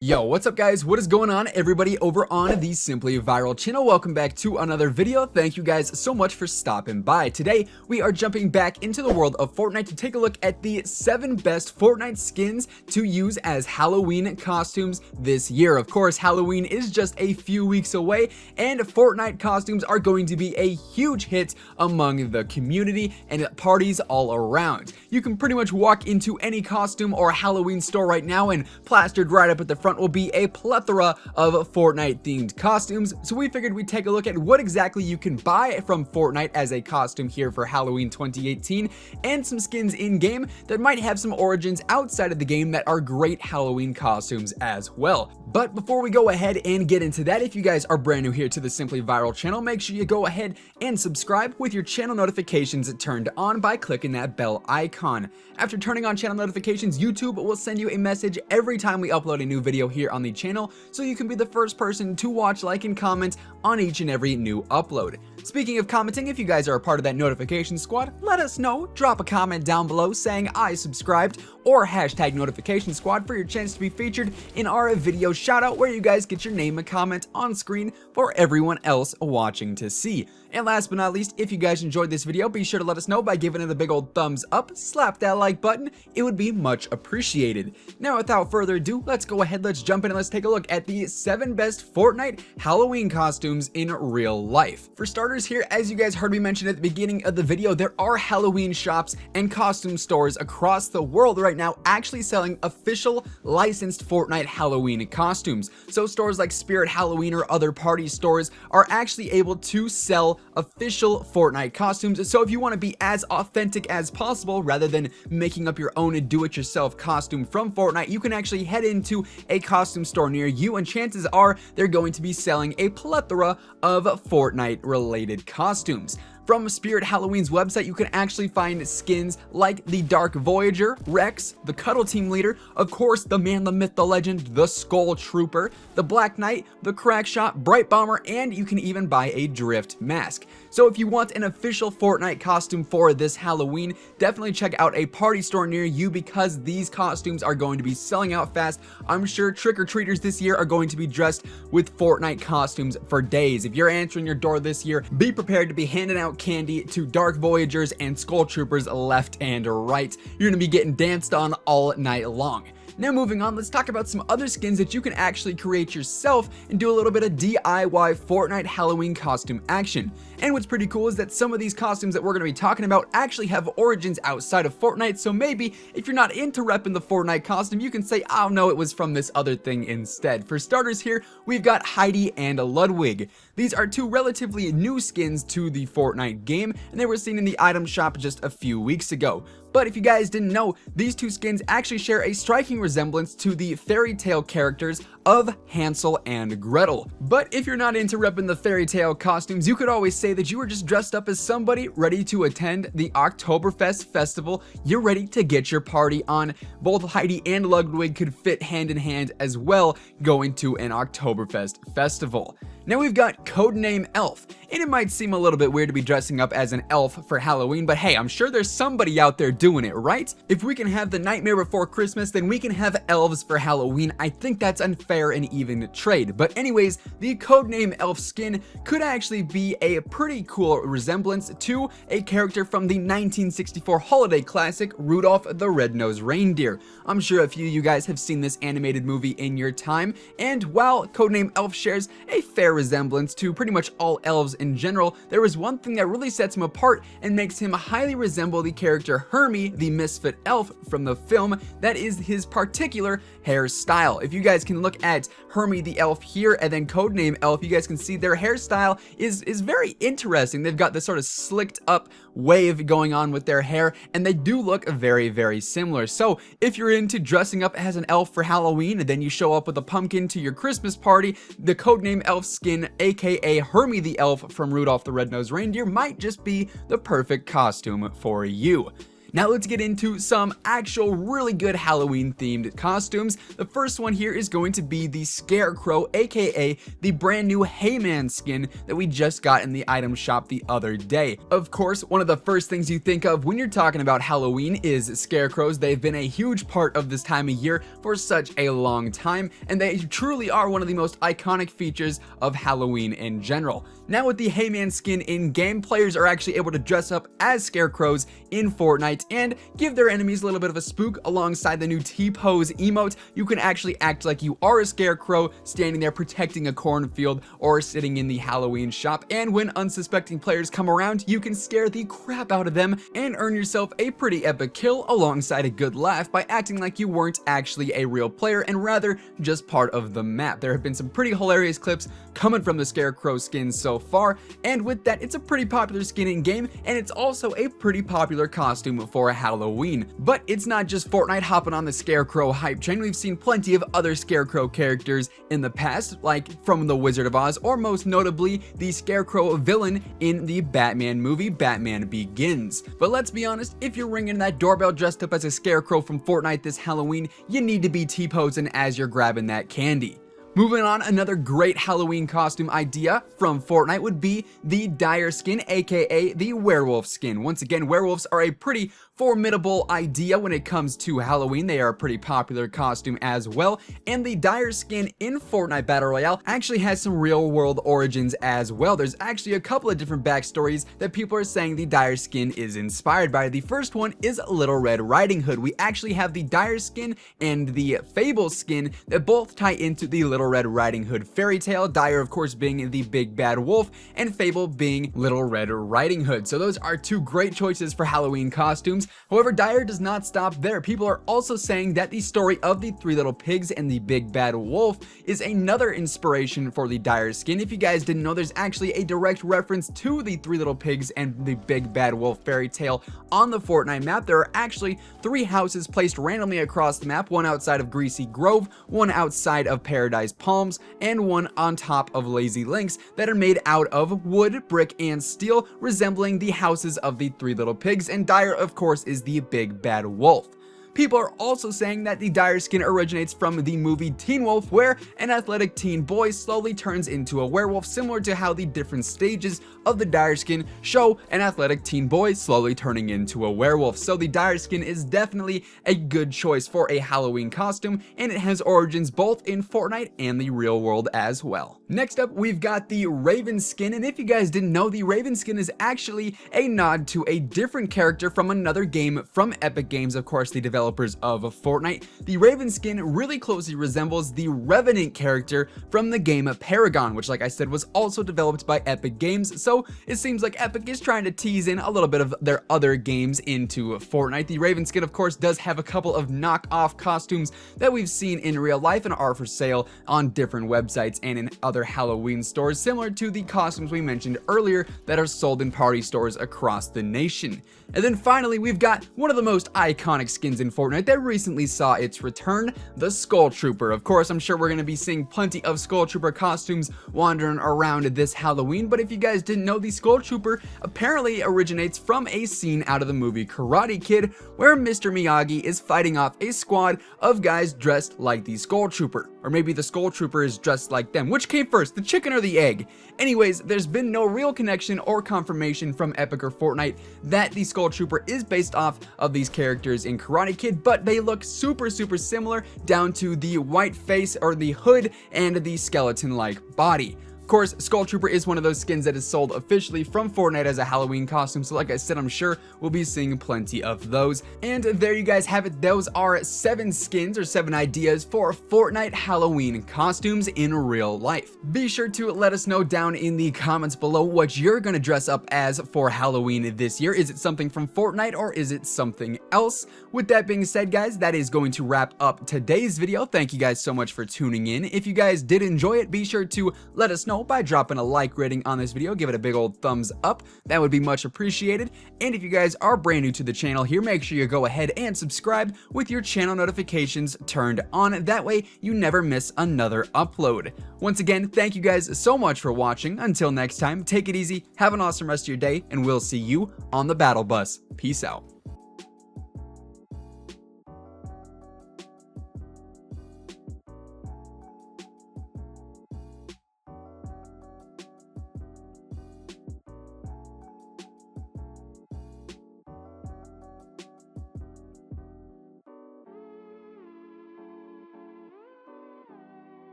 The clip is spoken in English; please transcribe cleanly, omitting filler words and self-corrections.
Yo, what's up guys? What is going on everybody over on the Simply Viral channel? Welcome back to another video. Thank you guys so much for stopping by. Today, we are jumping back into the world of Fortnite to take a look at the 7 best Fortnite skins to use as Halloween costumes this year. Of course, Halloween is just a few weeks away, and Fortnite costumes are going to be a huge hit among the community and parties all around. You can pretty much walk into any costume or Halloween store right now, and plastered right up at the front will be a plethora of Fortnite themed costumes, so we figured we'd take a look at what exactly you can buy from Fortnite as a costume here for Halloween 2018, and some skins in game that might have some origins outside of the game that are great Halloween costumes as well. But before we go ahead and get into that, if you guys are brand new here to the Simply Viral channel, make sure you go ahead and subscribe with your channel notifications turned on by clicking that bell icon. After turning on channel notifications, YouTube will send you a message every time we upload a new video here on the channel, so you can be the first person to watch, like, and comment on each and every new upload. Speaking of commenting, if you guys are a part of that notification squad, let us know. Drop a comment down below saying I subscribed, or hashtag notification squad for your chance to be featured in our video shoutout, where you guys get your name and comment on screen for everyone else watching to see. And last but not least, if you guys enjoyed this video, be sure to let us know by giving it a big old thumbs up, slap that like button, it would be much appreciated. Now without further ado, let's go ahead, let's jump in and let's take a look at the 7 best Fortnite Halloween costumes in real life. For starters here, as you guys heard me mention at the beginning of the video, there are Halloween shops and costume stores across the world right now actually selling official licensed Fortnite Halloween costumes. So stores like Spirit Halloween or other party stores are actually able to sell official Fortnite costumes. So if you want to be as authentic as possible rather than making up your own do-it-yourself costume from Fortnite, you can actually head into a costume store near you, and chances are they're going to be selling a plethora of Fortnite related costumes. From Spirit Halloween's website, you can actually find skins like the Dark Voyager, Rex, the Cuddle Team Leader, of course the man, the myth, the legend, the Skull Trooper, the Black Knight, the Crackshot, Bright Bomber, and you can even buy a Drift mask. So if you want an official Fortnite costume for this Halloween, definitely check out a party store near you, because these costumes are going to be selling out fast. I'm sure trick-or-treaters this year are going to be dressed with Fortnite costumes for days. If you're answering your door this year, be prepared to be handing out candy to Dark Voyagers and Skull Troopers left and right. You're gonna be getting danced on all night long. Now moving on, let's talk about some other skins that you can actually create yourself and do a little bit of DIY Fortnite Halloween costume action. And what's pretty cool is that some of these costumes that we're going to be talking about actually have origins outside of Fortnite, so maybe if you're not into repping the Fortnite costume, you can say, oh no, it was from this other thing instead. For starters here, we've got Heidi and Ludwig. These are 2 relatively new skins to the Fortnite game, and they were seen in the item shop just a few weeks ago. But if you guys didn't know, these 2 skins actually share a striking resemblance to the fairy tale characters of Hansel and Gretel. But if you're not into repping the fairy tale costumes, you could always say that you were just dressed up as somebody ready to attend the Oktoberfest festival. You're ready to get your party on. Both Heidi and Ludwig could fit hand in hand as well, going to an Oktoberfest festival. Now we've got Codename Elf, and it might seem a little bit weird to be dressing up as an elf for Halloween, but hey, I'm sure there's somebody out there doing it, right? If we can have the Nightmare Before Christmas, then we can have elves for Halloween. I think that's unfair and even trade. But anyways, the Codename Elf skin could actually be a pretty cool resemblance to a character from the 1964 holiday classic, Rudolph the Red-Nosed Reindeer. I'm sure a few of you guys have seen this animated movie in your time, and while Codename Elf shares a fair resemblance to pretty much all elves in general, there is one thing that really sets him apart and makes him highly resemble the character Hermie, the misfit elf from the film. That is his particular hairstyle. If you guys can look at Hermie the elf here and then Codename Elf, you guys can see their hairstyle is very interesting. They've got this sort of slicked up wave going on with their hair, and they do look very similar. So if you're into dressing up as an elf for Halloween and then you show up with a pumpkin to your Christmas party, the Codename Elf skin, aka Hermie the elf from Rudolph the Red-Nosed Reindeer, might just be the perfect costume for you. Now let's get into some actual really good Halloween themed costumes. The first one here is going to be the Scarecrow, aka the brand new Heyman skin that we just got in the item shop the other day. Of course, one of the first things you think of when you're talking about Halloween is scarecrows. They've been a huge part of this time of year for such a long time, and they truly are one of the most iconic features of Halloween in general. Now with the Heyman skin in game, players are actually able to dress up as scarecrows in Fortnite and give their enemies a little bit of a spook. Alongside the new T-pose emote, you can actually act like you are a scarecrow standing there protecting a cornfield or sitting in the Halloween shop, and when unsuspecting players come around, you can scare the crap out of them and earn yourself a pretty epic kill alongside a good laugh by acting like you weren't actually a real player and rather just part of the map. There have been some pretty hilarious clips coming from the Scarecrow skin so far, and with that, it's a pretty popular skin in game, and it's also a pretty popular costume for Halloween. But it's not just Fortnite hopping on the Scarecrow hype train. We've seen plenty of other Scarecrow characters in the past, like from The Wizard of Oz, or most notably the Scarecrow villain in the Batman movie Batman Begins. But let's be honest, if you're ringing that doorbell dressed up as a Scarecrow from Fortnite this Halloween, you need to be T-posing as you're grabbing that candy. Moving on, another great Halloween costume idea from Fortnite would be the Dire skin, aka the werewolf skin. Once again, werewolves are a pretty formidable idea when it comes to Halloween. They are a pretty popular costume as well, and the Dire skin in Fortnite Battle Royale actually has some real world origins as well. There's actually a couple of different backstories that people are saying the Dire skin is inspired by. The first one is Little Red Riding Hood. We actually have the Dire skin and the Fable skin that both tie into the Little Red Riding Hood fairy tale, Dire of course being the big bad wolf and Fable being Little Red Riding Hood. So those are two great choices for Halloween costumes. However, Dire does not stop there. People are also saying that the story of the Three Little Pigs and the Big Bad Wolf is another inspiration for the Dire skin. If you guys didn't know, there's actually a direct reference to the Three Little Pigs and the Big Bad Wolf fairy tale on the Fortnite map. There are actually 3 houses placed randomly across the map, one outside of Greasy Grove, one outside of Paradise Palms, and one on top of Lazy Links that are made out of wood, brick, and steel, resembling the houses of the Three Little Pigs, and Dire of course is the Big Bad Wolf. People are also saying that the Dire skin originates from the movie Teen Wolf, where an athletic teen boy slowly turns into a werewolf, similar to how the different stages of the Dire skin show an athletic teen boy slowly turning into a werewolf. So the Dire skin is definitely a good choice for a Halloween costume, and it has origins both in Fortnite and the real world as well. Next up, we've got the Raven skin, and if you guys didn't know, the Raven skin is actually a nod to a different character from another game from Epic Games, of course the developers of Fortnite. The Raven skin really closely resembles the Revenant character from the game Paragon, which like I said was also developed by Epic Games, so it seems like Epic is trying to tease in a little bit of their other games into Fortnite. The Raven skin of course does have a couple of knockoff costumes that we've seen in real life and are for sale on different websites and in other Halloween stores, similar to the costumes we mentioned earlier that are sold in party stores across the nation. And then finally, we've got one of the most iconic skins in Fortnite that recently saw its return, the Skull Trooper. Of course, I'm sure we're going to be seeing plenty of Skull Trooper costumes wandering around this Halloween, but if you guys didn't know, the Skull Trooper apparently originates from a scene out of the movie Karate Kid, where Mr. Miyagi is fighting off a squad of guys dressed like the Skull Trooper. Or maybe the Skull Trooper is dressed like them. Which came first, the chicken or the egg? Anyways, there's been no real connection or confirmation from Epic or Fortnite that the Skull Trooper is based off of these characters in Karate Kid, but they look super similar down to the white face or the hood and the skeleton-like body. Of course, Skull Trooper is one of those skins that is sold officially from Fortnite as a Halloween costume, so like I said, I'm sure we'll be seeing plenty of those. And there you guys have it. Those are 7 skins or 7 ideas for Fortnite Halloween costumes in real life. Be sure to let us know down in the comments below what you're gonna dress up as for Halloween this year. Is it something from Fortnite or is it something else? With that being said, guys, that is going to wrap up today's video. Thank you guys so much for tuning in. If you guys did enjoy it, be sure to let us know by dropping a like rating on this video. Give it a big old thumbs up. That would be much appreciated. And if you guys are brand new to the channel here, make sure you go ahead and subscribe with your channel notifications turned on. That way you never miss another upload. Once again, thank you guys so much for watching. Until next time, take it easy, have an awesome rest of your day, and we'll see you on the battle bus. Peace out.